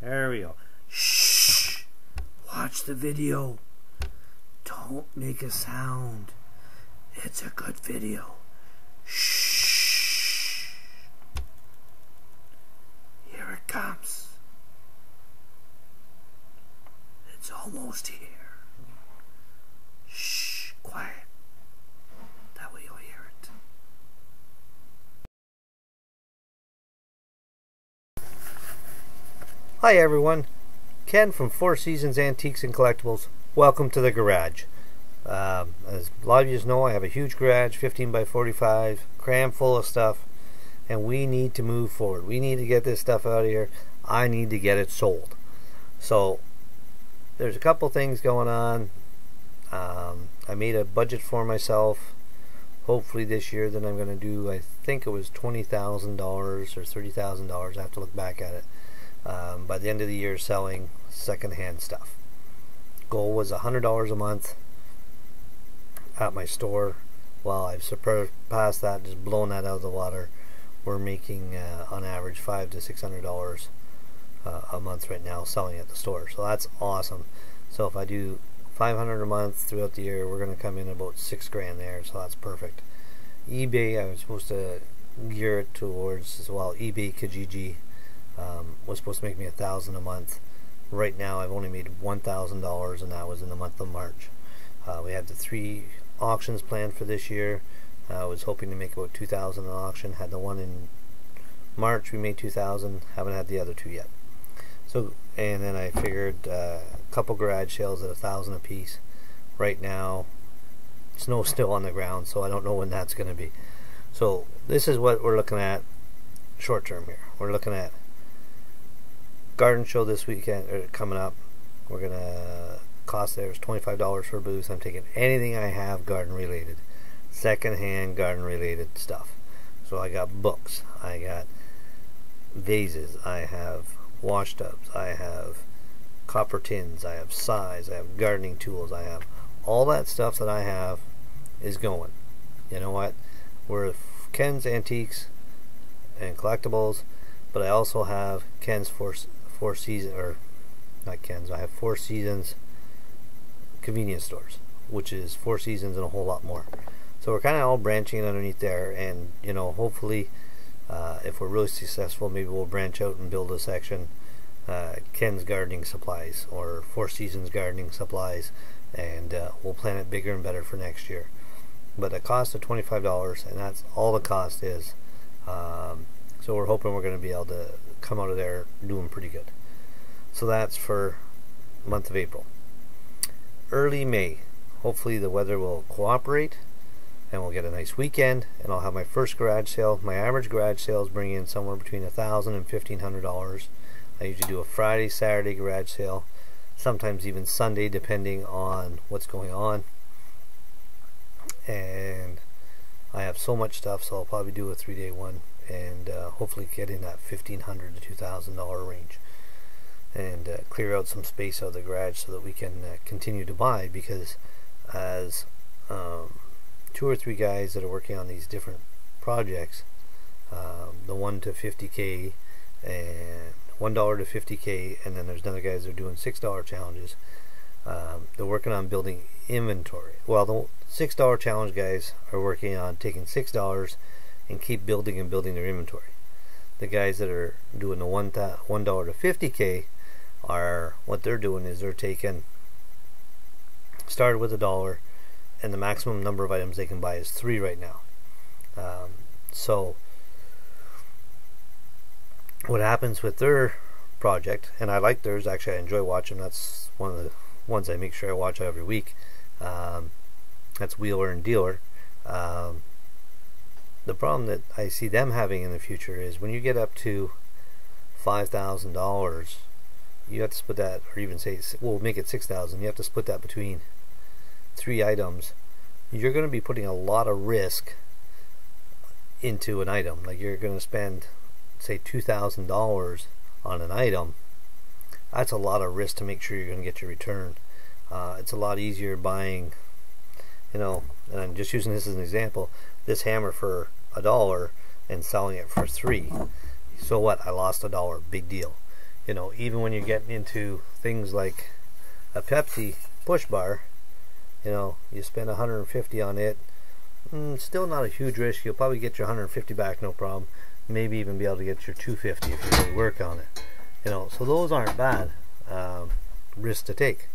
There we go. Shh! Watch the video. Don't make a sound. It's a good video. Shh! Here it comes. It's almost here. Shh! Quiet. That way you'll hear it. Hi everyone, Ken from Four Seasons Antiques and Collectibles. Welcome to the garage. As a lot of you know, I have a huge garage, 15 by 45, crammed full of stuff, and we need to move forward. We need to get this stuff out of here. I need to get it sold. So there's a couple things going on. I made a budget for myself. Hopefully this year that I'm going to do, I think it was $20,000 or $30,000. I have to look back at it. By the end of the year, selling secondhand stuff. Goal was $100 a month at my store. Well, I've surpassed that, just blown that out of the water. We're making on average $500 to $600 a month right now selling at the store, so that's awesome. So if I do $500 a month throughout the year, we're going to come in about $6,000 there, so that's perfect. eBay, I was supposed to gear it towards as well. eBay Kijiji was supposed to make me $1,000 a month. Right now I've only made $1,000, and that was in the month of March. We had the 3 auctions planned for this year. I was hoping to make about $2,000 an auction. Had the one in March, we made $2,000. Haven't had the other 2 yet. So, and then I figured a couple garage sales at $1,000 a piece. Right now, snow's still on the ground, so I don't know when that's going to be. So this is what we're looking at short term here. We're looking at garden show this weekend, or coming up. We're gonna cost there is $25 for a booth. I'm taking anything I have garden related, secondhand garden related stuff. So I got books, I got vases, I have wash tubs, I have copper tins, I have size, I have gardening tools, I have all that stuff that I have is going. You know what? We're Ken's Antiques and Collectibles, but I also have Ken's Four Seasons, or not Ken's, I have Four Seasons convenience stores, which is Four Seasons and a whole lot more. So we're kind of all branching underneath there, and you know, hopefully if we're really successful, maybe we'll branch out and build a section, Ken's Gardening Supplies or Four Seasons Gardening Supplies, and we'll plan it bigger and better for next year. But a cost of $25, and that's all the cost is. So we're hoping we're going to be able to come out of there doing pretty good. So that's for month of April. Early May, hopefully the weather will cooperate and we'll get a nice weekend, and I'll have my first garage sale. My average garage sales bring in somewhere between $1,000 and $1,500. I usually do a Friday, Saturday garage sale, sometimes even Sunday depending on what's going on. And I have so much stuff, so I'll probably do a 3-day one, and hopefully get in that $1,500 to $2,000 range, and clear out some space out of the garage so that we can continue to buy, because as 2 or 3 guys that are working on these different projects, the 1 to 50K and $1 to 50K, and then there's other guys that are doing $6 challenges. They're working on building inventory. Well, the $6 challenge guys are working on taking $6 and keep building and building their inventory. The guys that are doing the $1 to 50K are, what they're doing is they're taking, started with $1, and the maximum number of items they can buy is 3 right now. So what happens with their project, and I like theirs, actually I enjoy watching, that's one of the ones I make sure I watch every week. That's Wheeler and Dealer. The problem that I see them having in the future is when you get up to $5,000, you have to split that, or even say, we'll make it $6,000. You have to split that between 3 items. You're going to be putting a lot of risk into an item. Like, you're going to spend, say, $2,000 on an item. That's a lot of risk to make sure you're going to get your return. It's a lot easier buying, you know, and I'm just using this as an example, this hammer for $1 and selling it for $3. So what? I lost $1. Big deal. You know, even when you're getting into things like a Pepsi push bar, you know, you spend 150 on it, still not a huge risk. You'll probably get your 150 back, no problem. Maybe even be able to get your 250 if you really work on it. You know, so those aren't bad risks to take.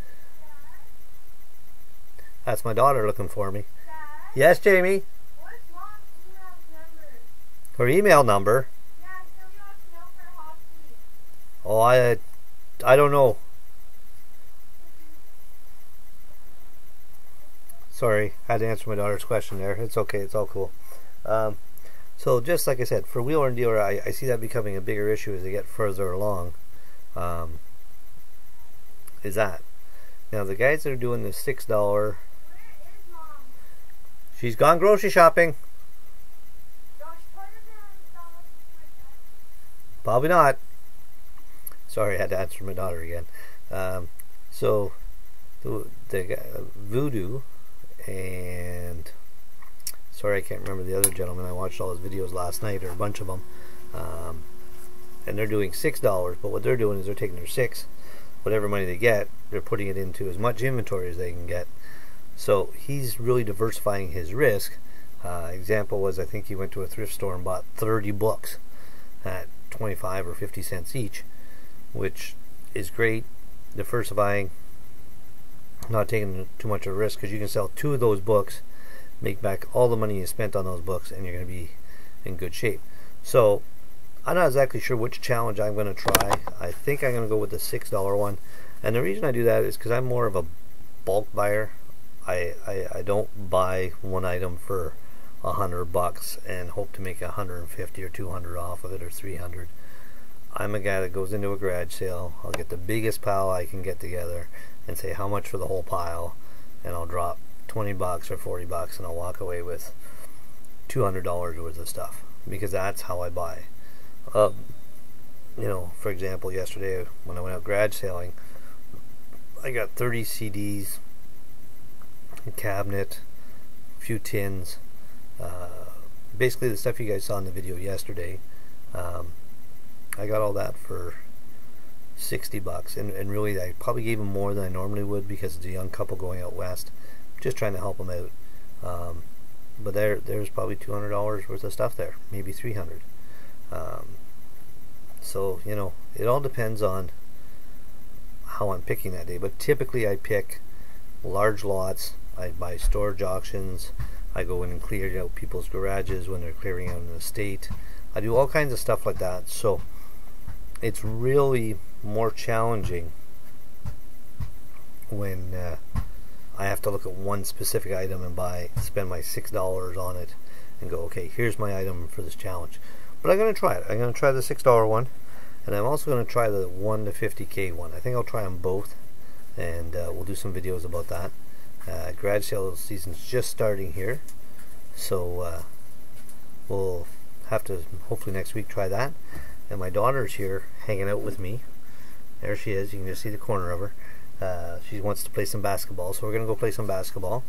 That's my daughter looking for me. Dad? Yes, Jamie? What's Mom's email number? Her email number? Yeah, somebody wants to know for hockey. Oh, I don't know. Sorry, I had to answer my daughter's question there. It's okay, it's all cool. So just like I said, for wheeler and dealer, I see that becoming a bigger issue as they get further along. Is that now the guys that are doing the $6? Where is Mom? She's gone grocery shopping. Josh, put it in Probably not. Sorry, I had to answer my daughter again. So the Voodoo and sorry, I can't remember the other gentleman. I watched all his videos last night, or a bunch of them, and they're doing $6. But what they're doing is they're taking their whatever money they get, they're putting it into as much inventory as they can get. So he's really diversifying his risk. Example was, I think he went to a thrift store and bought 30 books at 25 or 50 cents each, which is great. Diversifying, not taking too much of a risk, because you can sell 2 of those books, make back all the money you spent on those books, and you're going to be in good shape. So I'm not exactly sure which challenge I'm going to try. I think I'm going to go with the $6 one, and the reason I do that is because I'm more of a bulk buyer. I don't buy one item for $100 and hope to make 150 or 200 off of it, or 300. I'm a guy that goes into a garage sale. I'll get the biggest pile I can get together and say how much for the whole pile, and I'll drop $20 or $40 and I'll walk away with $200 worth of stuff, because that's how I buy. You know, for example, yesterday when I went out garage sailing, I got 30 CDs, a cabinet, a few tins, basically the stuff you guys saw in the video yesterday. I got all that for $60, and really I probably gave them more than I normally would, because it's a young couple going out west, just trying to help them out. But there's probably $200 worth of stuff there, maybe 300. So you know, it all depends on how I'm picking that day, but typically I pick large lots. I buy storage auctions. I go in and clear out people's garages when they're clearing out an estate. I do all kinds of stuff like that. So it's really more challenging when I have to look at one specific item and spend my $6 on it and go, okay, here's my item for this challenge. But I'm going to try it. I'm going to try the $6 one, and I'm also going to try the 1 to 50K one. I think I'll try them both, and we'll do some videos about that. Garage sale season's just starting here, so we'll have to hopefully next week try that. And my daughter's here hanging out with me. There she is. You can just see the corner of her. She wants to play some basketball, so we're going to go play some basketball.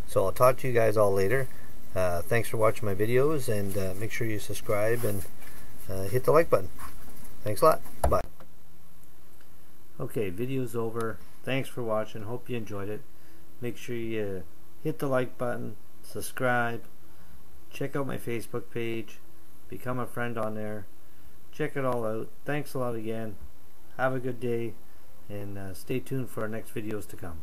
So I'll talk to you guys all later. Thanks for watching my videos, and make sure you subscribe and hit the like button. Thanks a lot. Bye. Okay, video's over. Thanks for watching. Hope you enjoyed it. Make sure you hit the like button, subscribe, check out my Facebook page, become a friend on there. Check it all out. Thanks a lot again. Have a good day, and stay tuned for our next videos to come.